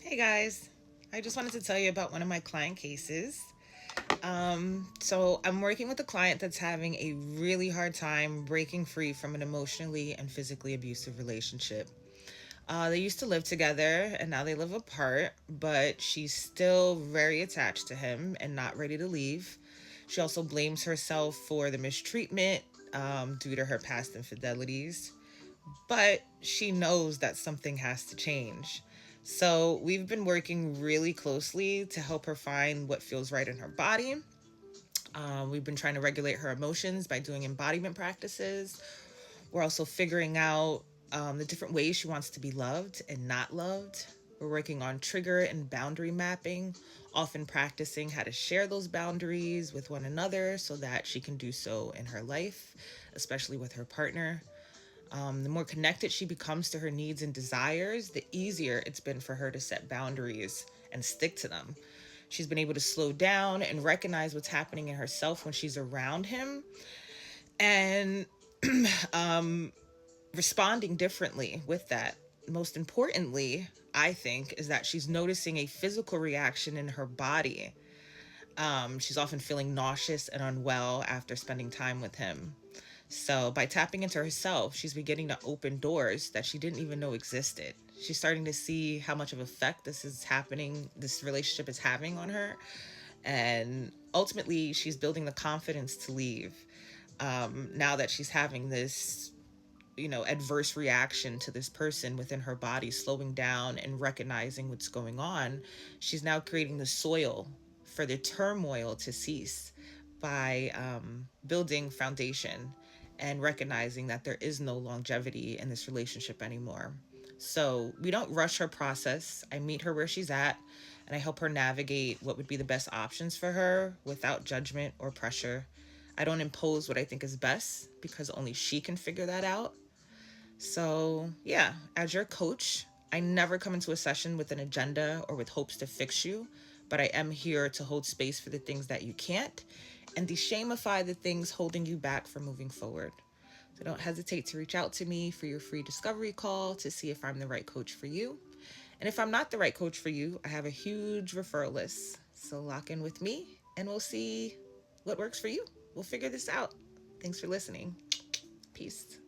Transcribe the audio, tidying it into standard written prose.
Hey guys, I just wanted to tell you about one of my client cases. So I'm working with a client that's having a really hard time breaking free from an emotionally and physically abusive relationship. They used to live together and now they live apart, but she's still very attached to him and not ready to leave. She also blames herself for the mistreatment due to her past infidelities, but she knows that something has to change. So we've been working really closely to help her find what feels right in her body. We've been trying to regulate her emotions by doing embodiment practices. We're also figuring out the different ways she wants to be loved and not loved. We're working on trigger and boundary mapping, often practicing how to share those boundaries with one another so that she can do so in her life, especially with her partner. The more connected she becomes to her needs and desires, the easier it's been for her to set boundaries and stick to them. She's been able to slow down and recognize what's happening in herself when she's around him and responding differently with that. Most importantly, I think, is that she's noticing a physical reaction in her body. She's often feeling nauseous and unwell after spending time with him. So, by tapping into herself, she's beginning to open doors that she didn't even know existed. She's starting to see how much of effect this relationship is having on her. And ultimately, she's building the confidence to leave. Now that she's having this, adverse reaction to this person within her body, slowing down and recognizing what's going on, she's now creating the soil for the turmoil to cease by building foundation and recognizing that there is no longevity in this relationship anymore. So we don't rush her process. I meet her where she's at and I help her navigate what would be the best options for her without judgment or pressure. I don't impose what I think is best because only she can figure that out. So, yeah, as your coach, I never come into a session with an agenda or with hopes to fix you, but I am here to hold space for the things that you can't and de-shamify the things holding you back from moving forward. So don't hesitate to reach out to me for your free discovery call to see if I'm the right coach for you. And if I'm not the right coach for you, I have a huge referral list. So lock in with me and we'll see what works for you. We'll figure this out. Thanks for listening. Peace.